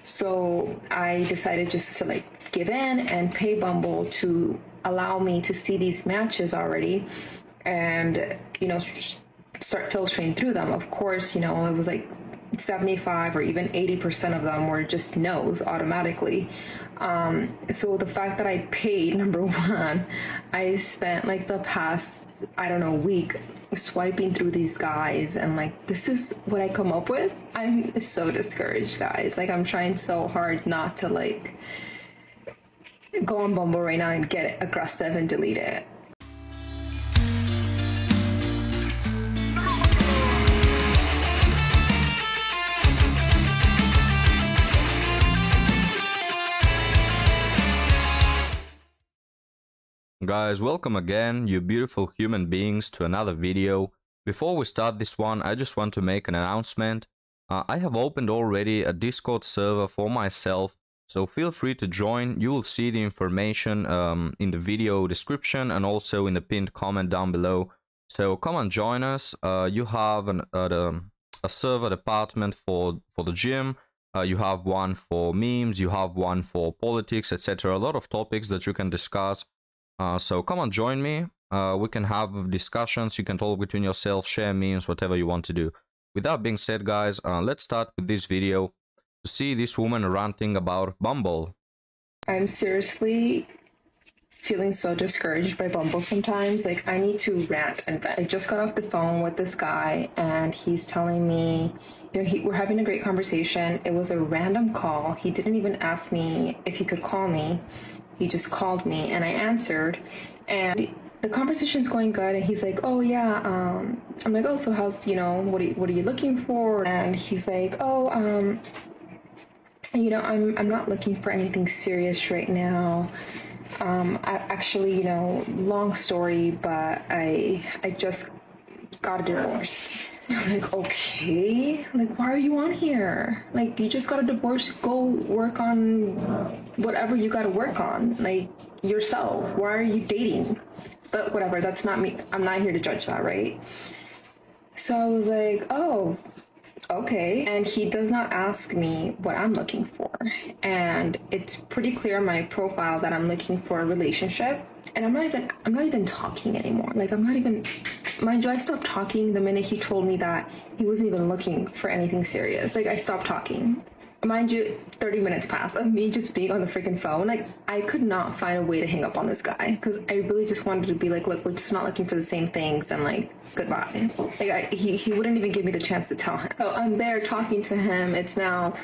So I decided just to like give in and pay Bumble to allow me to see these matches already and, start filtering through them. Of course, it was like 75 or even 80% of them were just no's automatically. So the fact that I paid, number one, I spent like the past, I don't know, week swiping through these guys, and like, this is what I come up with. I'm so discouraged, guys. Like, I'm trying so hard not to like go on Bumble right now and get aggressive and delete it. Guys, welcome again, you beautiful human beings, to another video. Before we start this one, I just want to make an announcement. I have opened already a Discord server for myself, so feel free to join. You will see the information in the video description and also in the pinned comment down below. So come and join us. You have a server department for the gym. You have one for memes, you have one for politics, etc. A lot of topics that you can discuss. So come on, join me. We can have discussions. You can talk between yourself, share memes, whatever you want to do. With that being said, guys, let's start with this video to see this woman ranting about Bumble. I'm seriously feeling so discouraged by Bumble sometimes. Like, I need to rant and vent. I just got off the phone with this guy, and he's telling me, we're having a great conversation. It was a random call. He didn't even ask me if he could call me. He just called me and I answered, and the conversation's going good. And he's like, oh yeah, I'm like, oh, so how's, what are you looking for? And he's like, oh, I'm not looking for anything serious right now. I actually, long story, but I just got divorced. I'm like, okay, like, why are you on here? Like, you just got a divorce, go work on whatever you got to work on, like, yourself. Why are you dating? But whatever, that's not me. I'm not here to judge that, right? So I was like, oh, okay. And he does not ask me what I'm looking for. And it's pretty clear in my profile that I'm looking for a relationship. And I'm not even talking anymore. Like, I'm not even, mind you, I stopped talking the minute he told me that he wasn't even looking for anything serious. Like, I stopped talking. Mind you, 30 minutes passed of me just being on the freaking phone. Like, I could not find a way to hang up on this guy because I really just wanted to be like, look, we're just not looking for the same things, and like, goodbye. Like, he wouldn't even give me the chance to tell him. So I'm there talking to him. It's now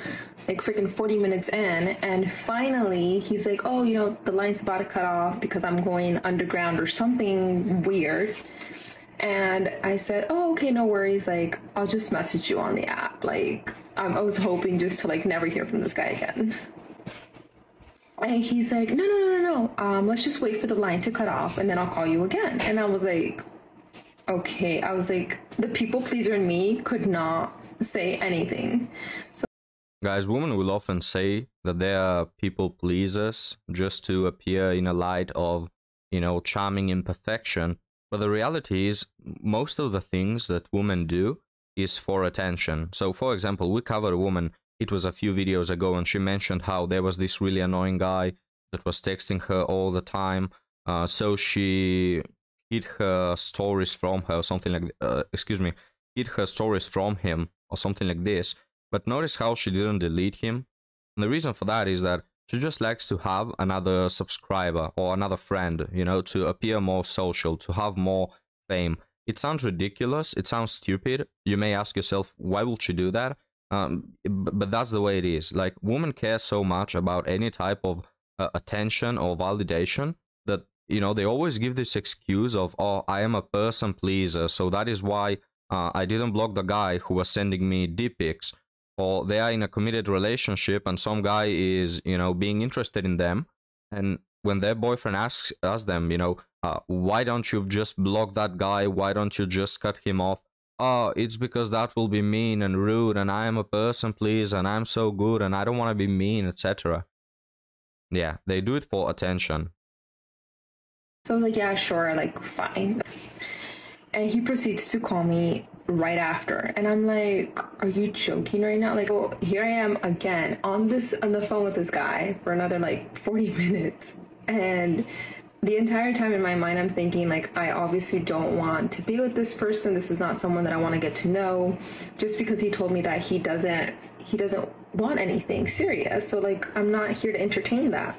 like freaking 40 minutes in, and finally he's like, oh, the line's about to cut off because I'm going underground or something weird. And I said, oh, okay, no worries. Like, I'll just message you on the app. Like, I was hoping just to like never hear from this guy again. And he's like, no. Let's just wait for the line to cut off and then I'll call you again. And I was like, okay. I was like, the people pleaser in me could not say anything. So, guys, women will often say that they are people pleasers just to appear in a light of, charming imperfection. But the reality is, most of the things that women do is for attention. So, for example, we covered a woman, it was a few videos ago, and she mentioned how there was this really annoying guy that was texting her all the time. So she hid her stories from her, or something like, hid her stories from him, or something like this. But notice how she didn't delete him. And the reason for that is that she just likes to have another subscriber or another friend, to appear more social, to have more fame. It sounds ridiculous. It sounds stupid. You may ask yourself, why would she do that? But that's the way it is. Like, women care so much about any type of attention or validation that, they always give this excuse of, oh, I am a person pleaser, so that is why I didn't block the guy who was sending me dick pics. Or they are in a committed relationship and some guy is, being interested in them. And when their boyfriend asks them, why don't you just block that guy? Why don't you just cut him off? Oh, it's because that will be mean and rude, and I am a person, please, and I'm so good, and I don't want to be mean, etc. Yeah, they do it for attention. So I was like, yeah, sure, like, fine. And he proceeds to call me right after. And I'm like, are you joking right now? Like, well, here I am again on the phone with this guy for another like 40 minutes. And the entire time in my mind, I'm thinking like, I obviously don't want to be with this person. This is not someone that I want to get to know, just because he told me that he doesn't want anything serious. So like, I'm not here to entertain that.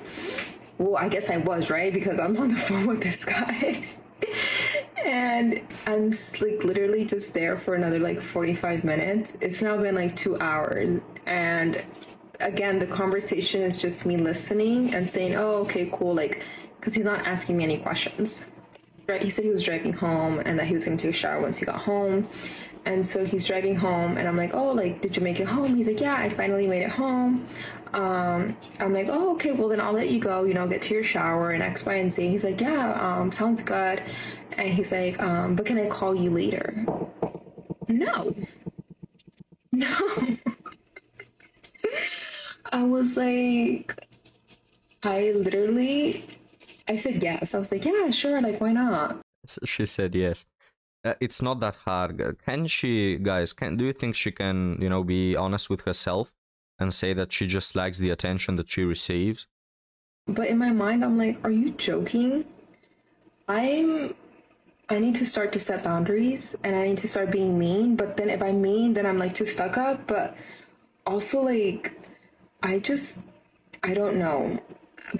Well, I guess I was, right? Because I'm on the phone with this guy. And I'm like literally just there for another like 45 minutes. It's now been like 2 hours. And again, the conversation is just me listening and saying, oh, okay, cool. Like, because he's not asking me any questions. Right? He said he was driving home and that he was going to take a shower once he got home. And so he's driving home and I'm like, oh, like, did you make it home? He's like, yeah, I finally made it home. I'm like, oh, okay, well then I'll let you go, get to your shower and X, Y, and Z. He's like, yeah, sounds good. And he's like, but can I call you later? No. I was like, I said yes. I was like, yeah, sure, like, why not? She said yes. It's not that hard. Do you think she can, be honest with herself and say that she just likes the attention that she receives? But in my mind, I'm like, are you joking? I need to start to set boundaries and I need to start being mean. But then if I'm mean, then I'm like too stuck up. But also like, I don't know.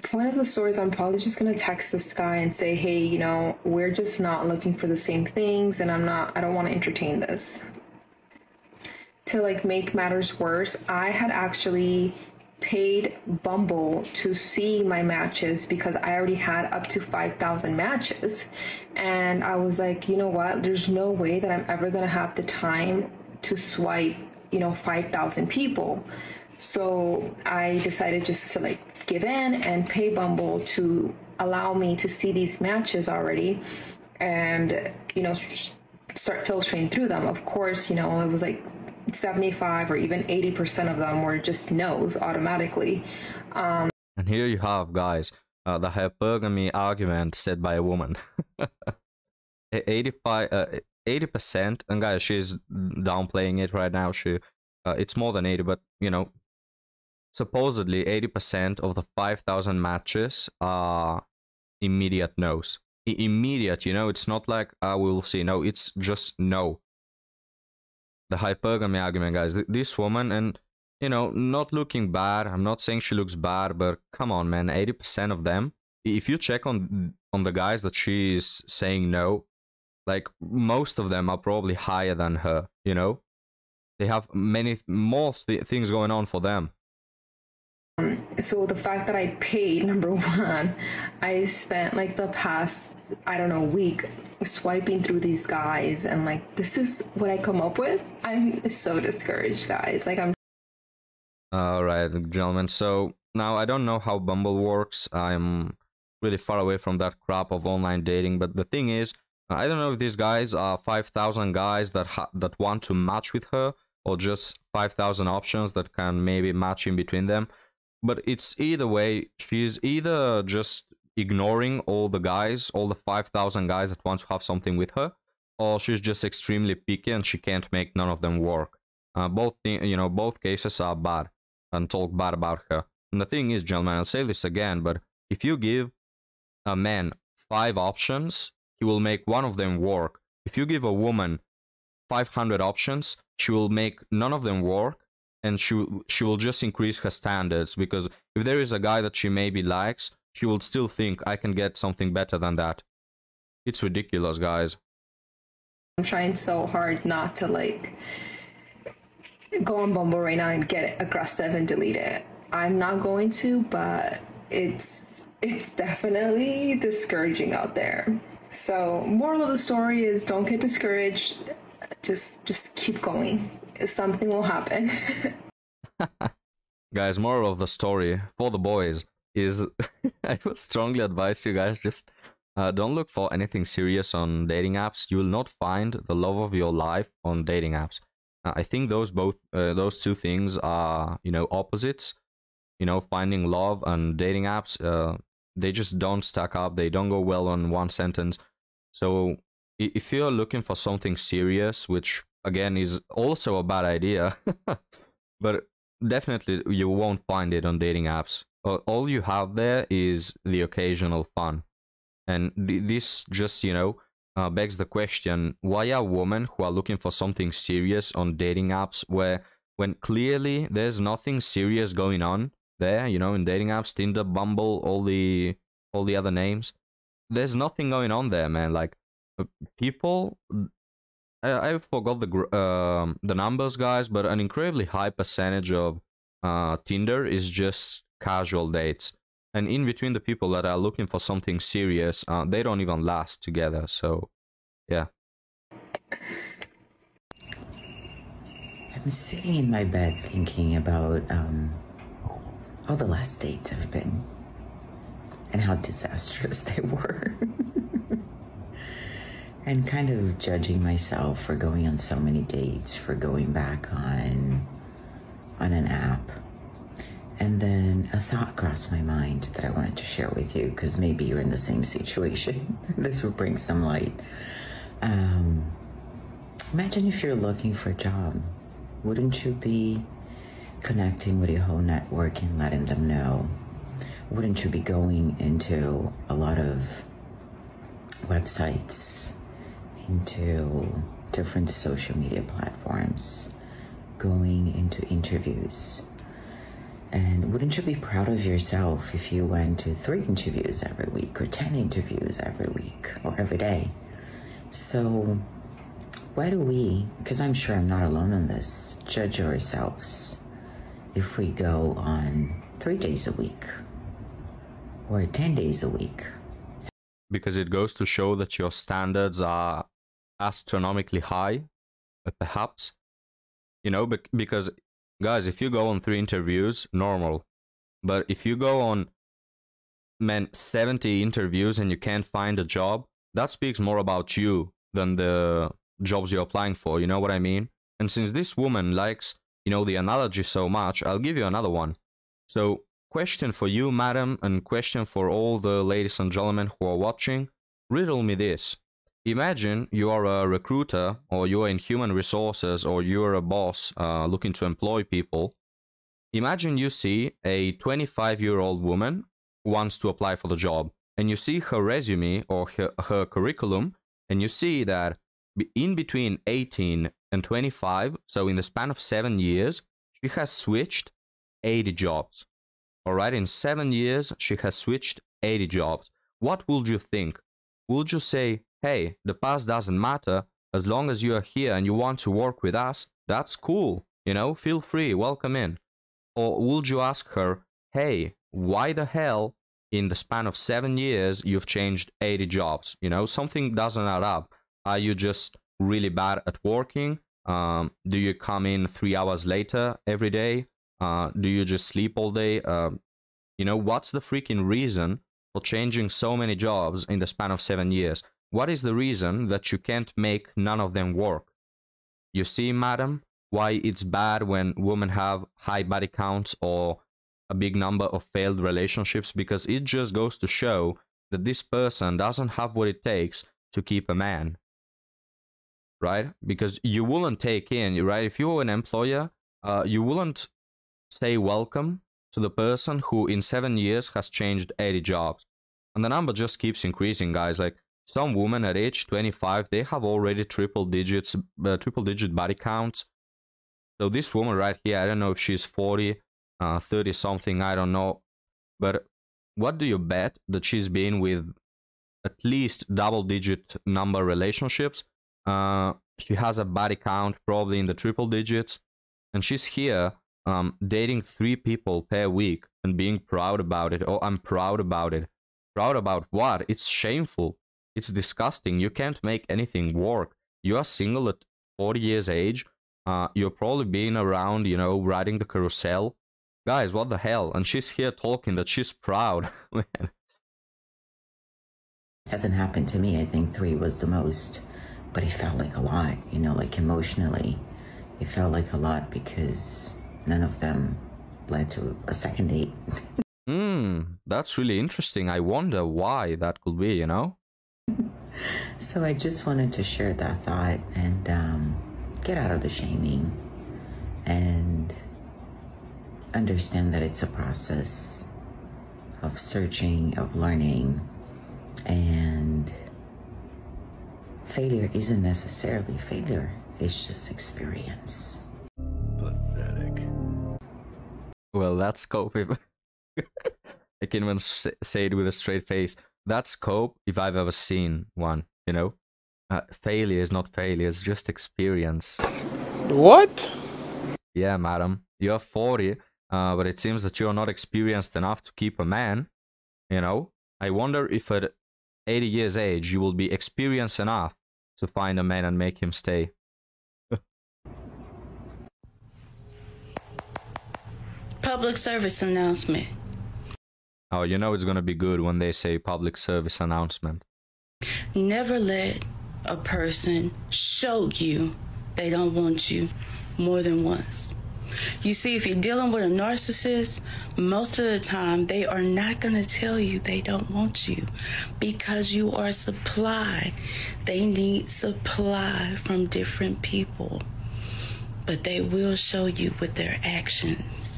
Point of the story is I'm probably just going to text this guy and say, hey, we're just not looking for the same things and I don't want to entertain this. To like make matters worse, I had actually paid Bumble to see my matches because I already had up to 5,000 matches. And I was like, you know what? There's no way that I'm ever going to have the time to swipe, 5,000 people. So I decided just to like give in and pay Bumble to allow me to see these matches already and, start filtering through them. Of course, it was like 75 or even 80% of them were just no's automatically. And here you have, guys, the hypergamy argument said by a woman. 80%, and guys, she's downplaying it right now. It's more than 80, but supposedly 80% of the 5,000 matches are immediate no's. Immediate, it's not like I will see. No, it's just no. The hypergamy argument, guys. This woman, and not looking bad. I'm not saying she looks bad, but come on, man. 80% of them. If you check on the guys that she's saying no, like most of them are probably higher than her. They have many more things going on for them. So the fact that I paid, number one, I spent like the past, week swiping through these guys and like, this is what I come up with. I'm so discouraged, guys. Like All right, gentlemen. So now I don't know how Bumble works. I'm really far away from that crap of online dating. But the thing is, I don't know if these guys are 5,000 guys that want to match with her or just 5,000 options that can maybe match in between them. But it's either way, she's either just ignoring all the 5,000 guys that want to have something with her, or she's just extremely picky and she can't make none of them work. Both cases are bad and talk bad about her. And the thing is, gentlemen, I'll say this again, but if you give a man 5 options, he will make one of them work. If you give a woman 500 options, she will make none of them work. And she will just increase her standards, because if there is a guy that she maybe likes, she will still think, I can get something better than that. It's ridiculous, guys. I'm trying so hard not to like go on Bumble right now and get aggressive and delete it. I'm not going to, but it's definitely discouraging out there. So moral of the story is don't get discouraged. Just keep going. Something will happen. Guys, moral of the story for the boys is I would strongly advise you guys just don't look for anything serious on dating apps. You will not find the love of your life on dating apps. I think those two things are opposites. Finding love and dating apps, they just don't stack up. They don't go well on one sentence. So if you're looking for something serious, which again is also a bad idea, but definitely you won't find it on dating apps. All you have there is the occasional fun. And this just, begs the question, why are women who are looking for something serious on dating apps when clearly there's nothing serious going on there, in dating apps, Tinder, Bumble, all the other names. There's nothing going on there, man. Like, people, I forgot the numbers, guys, but an incredibly high percentage of Tinder is just casual dates. And in between the people that are looking for something serious, they don't even last together. So, yeah. I'm sitting in my bed thinking about all the last dates I've been and how disastrous they were. And kind of judging myself for going on so many dates, for going back on an app. And then a thought crossed my mind that I wanted to share with you, because maybe you're in the same situation. This will bring some light. Imagine if you're looking for a job. Wouldn't you be connecting with your whole network and letting them know? Wouldn't you be going into a lot of websites, into different social media platforms, going into interviews? And wouldn't you be proud of yourself if you went to 3 interviews every week, or 10 interviews every week, or every day? So why do we, because I'm sure I'm not alone in this, judge ourselves if we go on 3 days a week or 10 days a week? Because it goes to show that your standards are astronomically high, perhaps. Because, guys, if you go on 3 interviews, normal. But if you go on, 70 interviews and you can't find a job, that speaks more about you than the jobs you're applying for, you know what I mean? And since this woman likes, the analogy so much, I'll give you another one. So, question for you, madam, and question for all the ladies and gentlemen who are watching. Riddle me this. Imagine you are a recruiter, or you are in human resources, or you're a boss looking to employ people. Imagine you see a 25-year-old woman who wants to apply for the job, and you see her resume or her curriculum, and you see that in between 18 and 25, so in the span of 7 years, she has switched 80 jobs. All right, in 7 years, she has switched 80 jobs. What would you think? Would you say, hey, the past doesn't matter, as long as you are here and you want to work with us, that's cool, feel free, welcome in? Or would you ask her, hey, why the hell in the span of 7 years you've changed 80 jobs? Something doesn't add up. Are you just really bad at working? Do you come in 3 hours later every day? Do you just sleep all day? What's the freaking reason for changing so many jobs in the span of 7 years? What is the reason that you can't make none of them work? You see, madam, why it's bad when women have high body counts or a big number of failed relationships? Because it just goes to show that this person doesn't have what it takes to keep a man. Right? Because you wouldn't take in, right? If you were an employer, you wouldn't say welcome to the person who in 7 years has changed 80 jobs. And the number just keeps increasing, guys. Like, some women at age 25, they have already triple digit body counts. So this woman right here, I don't know if she's 40, 30 something, I don't know. But what do you bet that she's been with at least double-digit number relationships? She has a body count probably in the triple digits, and she's here dating 3 people per week and being proud about it. Oh, I'm proud about it. Proud about what? It's shameful. It's disgusting. You can't make anything work. You are single at 40 years age. You're probably being around, riding the carousel. Guys, what the hell? And she's here talking that she's proud. Hasn't happened to me. I think 3 was the most. But it felt like a lot, like emotionally. It felt like a lot because none of them led to a second date. That's really interesting. I wonder why that could be, So I just wanted to share that thought and get out of the shaming and understand that it's a process of searching, of learning, and failure isn't necessarily failure. It's just experience. Pathetic. Well, that's Cope. I can even say it with a straight face. That's Cope if I've ever seen one, you know? Failure is not failure, it's just experience. What? Yeah, madam. You're 40, but it seems that you're not experienced enough to keep a man, you know? I wonder if at 80 years age you will be experienced enough to find a man and make him stay. Public service announcement. Oh, you know it's gonna be good when they say public service announcement. Never let a person show you they don't want you more than once. You see, if you're dealing with a narcissist, most of the time they are not going to tell you they don't want you because you are supply. They need supply from different people, but they will show you with their actions.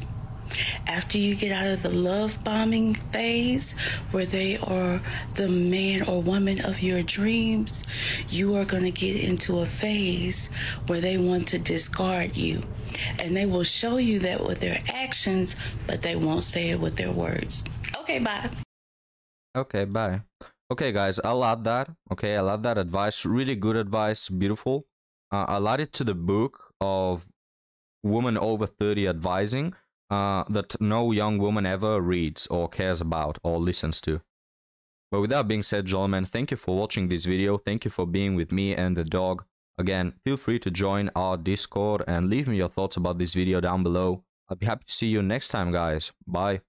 After you get out of the love bombing phase, where they are the man or woman of your dreams, you are going to get into a phase where they want to discard you. And they will show you that with their actions, but they won't say it with their words. Okay, bye. Okay, bye. Okay, guys, I'll add that. Okay, I'll add that advice. Really good advice. Beautiful. I'll add it to the book of women over 30 advising. That no young woman ever reads or cares about or listens to. But with that being said, gentlemen, thank you for watching this video. Thank you for being with me and the dog. Again, feel free to join our Discord and leave me your thoughts about this video down below. I'll be happy to see you next time, guys. Bye.